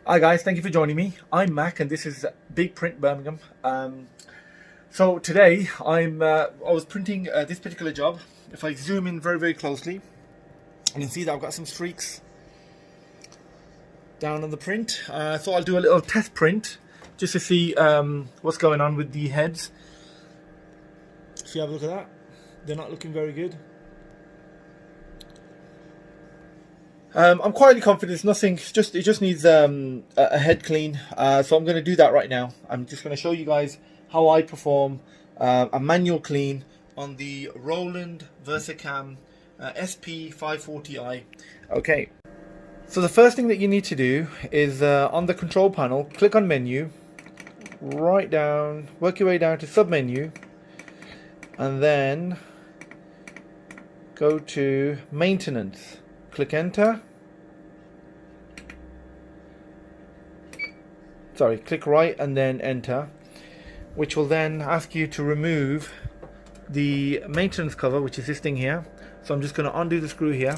Hi guys, thank you for joining me. I'm Mac and this is Big Print Birmingham. So today I was printing this particular job. If I zoom in very closely, you can see that I've got some streaks down on the print. So I'll do a little test print just to see what's going on with the heads. If you have a look at that, they're not looking very good. I'm quietly confident it's nothing, it just needs a head clean. So I'm going to do that right now. I'm just going to show you guys how I perform a manual clean on the Roland Versacam sp540i. Okay, so the first thing that you need to do is on the control panel, click on menu, right down, work your way down to sub menu, and then go to maintenance. Click enter. Sorry, click right and then enter, which will then ask you to remove the maintenance cover, which is this thing here. So I'm just going to undo the screw here.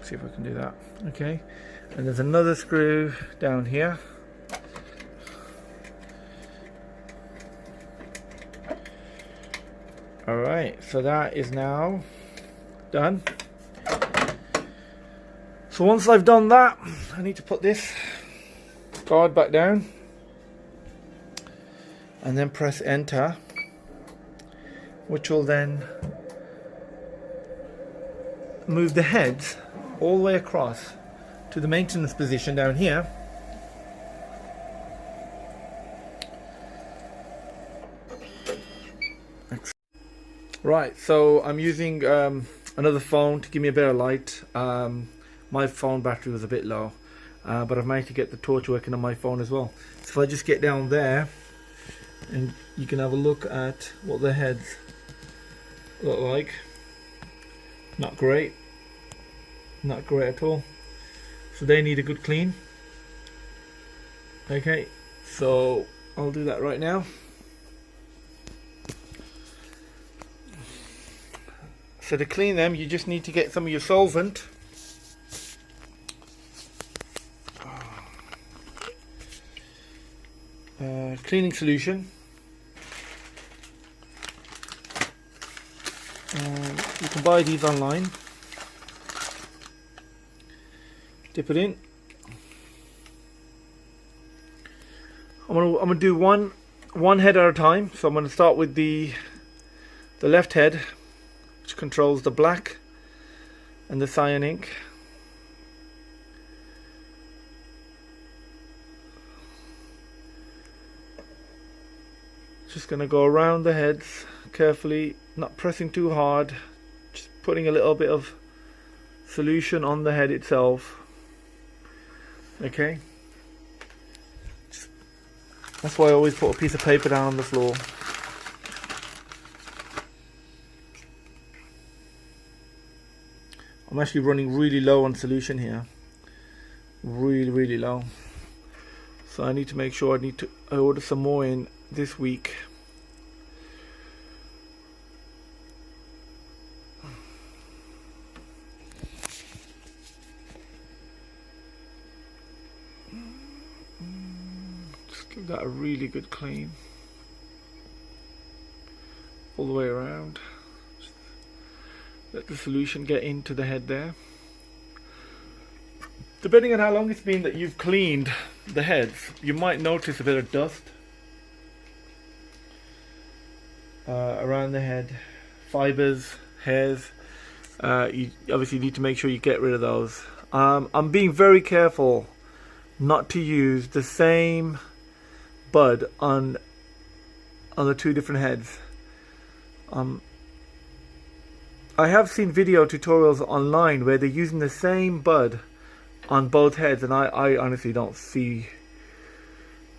See if I can do that. Okay, and there's another screw down here. Alright, so that is now done. So once I've done that, I need to put this guard back down and then press enter, which will then move the heads all the way across to the maintenance position down here. Right, so I'm using another phone to give me a better light. My phone battery was a bit low, but I've managed to get the torch working on my phone as well. So if I just get down there, and you can have a look at what the heads look like. Not great. Not great at all. So they need a good clean. Okay, so I'll do that right now. So to clean them, you just need to get some of your solvent. Cleaning solution. You can buy these online. Dip it in. I'm gonna do one head at a time. So I'm gonna start with the left head, which controls the black and the cyan ink. Just going to go around the heads carefully, not pressing too hard, just putting a little bit of solution on the head itself. Okay, that's why I always put a piece of paper down on the floor. I'm actually running really low on solution here, really low. So I need to make sure I order some more in this week. Just give that a really good clean all the way around. Just let the solution get into the head there. Depending on how long it's been that you've cleaned the heads, you might notice a bit of dust around the head, fibers, hairs. You obviously need to make sure you get rid of those. I'm being very careful not to use the same bud on the two different heads. I have seen video tutorials online where they're using the same bud on both heads, and I honestly don't see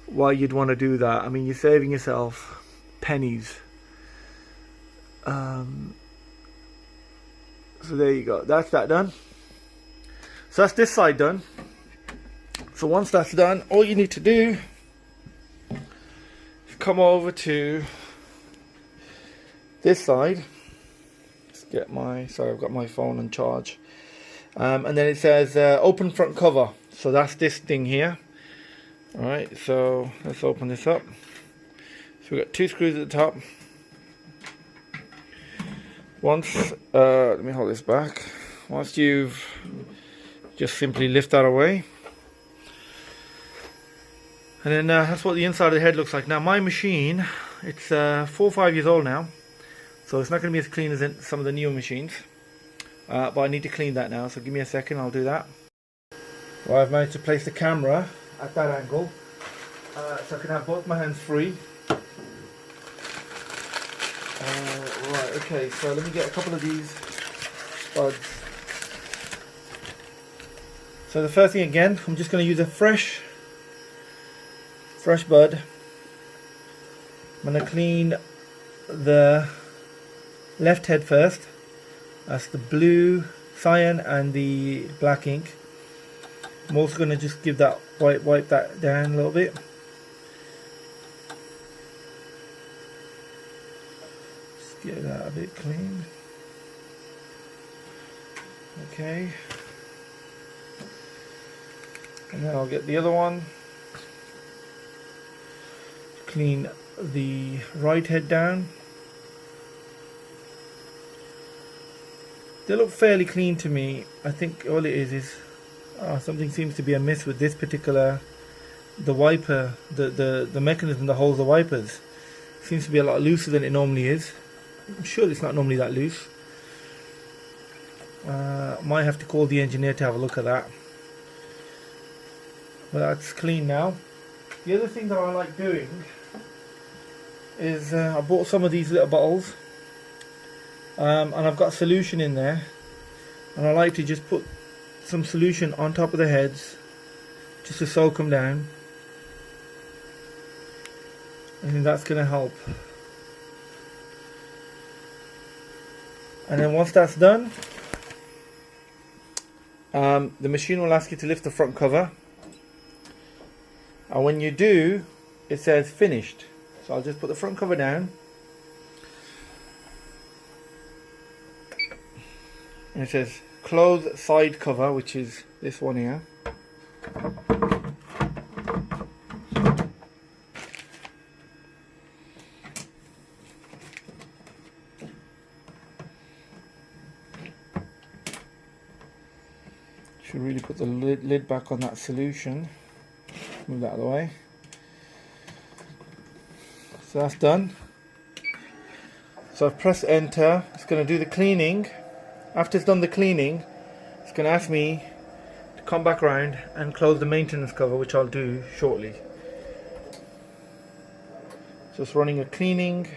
why you'd want to do that. I mean, you're saving yourself pennies. So there you go, that's that done. So that's this side done. So once that's done, all you need to do is come over to this side. Just get my, sorry, I've got my phone on charge. And then it says open front cover. So that's this thing here. Alright, so let's open this up. So we've got 2 screws at the top. Once, let me hold this back. Once you've just simply lift that away. And then that's what the inside of the head looks like. Now my machine, it's 4 or 5 years old now. So it's not going to be as clean as some of the newer machines. But I need to clean that now, so give me a second, I'll do that. Well, I've managed to place the camera at that angle. So I can have both my hands free. Right, okay, so let me get a couple of these buds. So the first thing again, I'm just going to use a fresh bud. I'm going to clean the left head first. That's the blue cyan and the black ink. I'm also going to just give that wipe that down a little bit. Just get that a bit clean. Okay. And then I'll get the other one. Clean the right head down. They look fairly clean to me. I think all it is something seems to be amiss with this particular, the wiper, the mechanism that holds the wipers. Seems to be a lot looser than it normally is. I'm sure it's not normally that loose. Might have to call the engineer to have a look at that. But that's clean now. The other thing that I like doing is I bought some of these little bottles. And I've got solution in there, and I like to just put some solution on top of the heads just to soak them down. I think that's going to help. And then once that's done, the machine will ask you to lift the front cover, and when you do, it says finished. So I'll just put the front cover down. And it says close side cover, which is this one here. Should really put the lid back on that solution. Move that out of the way. So that's done. So I've pressed enter. It's going to do the cleaning. After it's done the cleaning, it's going to ask me to come back around and close the maintenance cover, which I'll do shortly. So it's running a cleaning.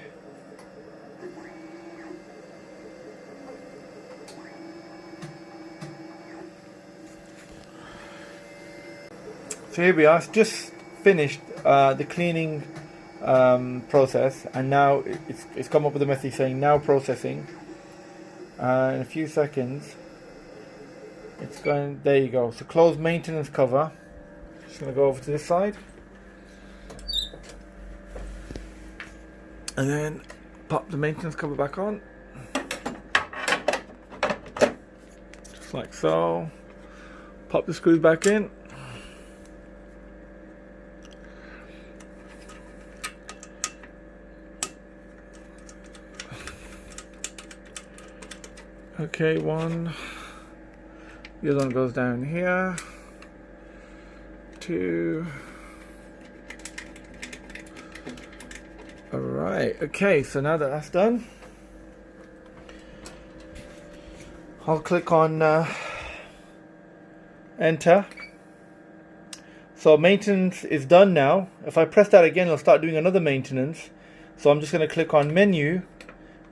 So here we are, it's just finished the cleaning process, and now it's come up with a message saying now processing. In a few seconds it's going, there you go. So close maintenance cover. Just going to go over to this side and then pop the maintenance cover back on, just like so. Pop the screws back in. Okay, one. The other one goes down here. 2. Alright, okay, so now that that's done, I'll click on enter. So maintenance is done now. If I press that again, it'll start doing another maintenance. So I'm just going to click on menu,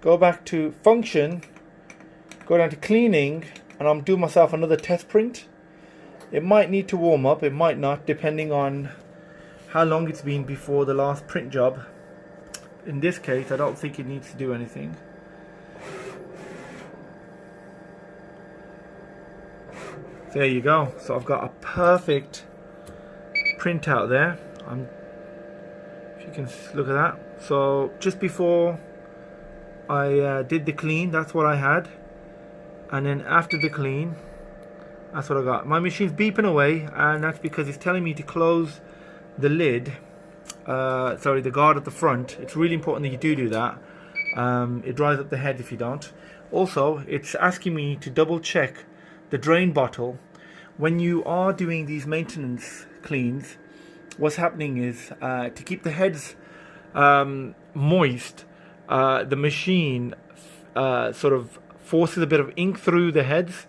go back to function, go down to cleaning, and I'm doing myself another test print. It might need to warm up, it might not, depending on how long it's been before the last print job. In this case, I don't think it needs to do anything. There you go. So I've got a perfect print out there. If you can look at that. So just before I did the clean, that's what I had. and then after the clean, that's what I got. My machine's beeping away, and that's because it's telling me to close the lid, sorry, the guard at the front. It's really important that you do that. It dries up the head if you don't. Also, it's asking me to double check the drain bottle. When you are doing these maintenance cleans, what's happening is to keep the heads moist, the machine sort of forces a bit of ink through the heads.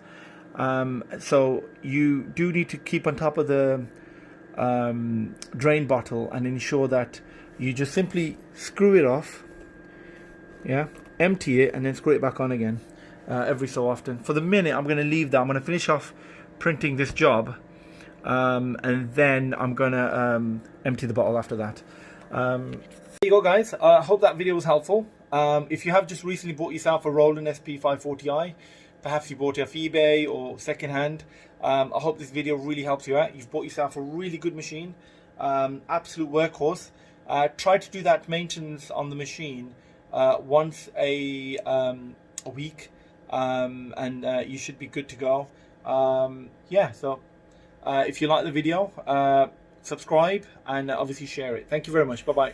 So you do need to keep on top of the drain bottle and ensure that you just simply screw it off, yeah, empty it, and then screw it back on again every so often. For the minute, I'm going to leave that. I'm going to finish off printing this job, and then I'm going to empty the bottle after that. There you go, guys. I hope that video was helpful. If you have just recently bought yourself a Roland sp540i, perhaps you bought it off eBay or secondhand, I hope this video really helps you out. You've bought yourself a really good machine, absolute workhorse. Try to do that maintenance on the machine once a week, and you should be good to go. Yeah, so if you like the video, subscribe and obviously share it. Thank you very much. Bye bye.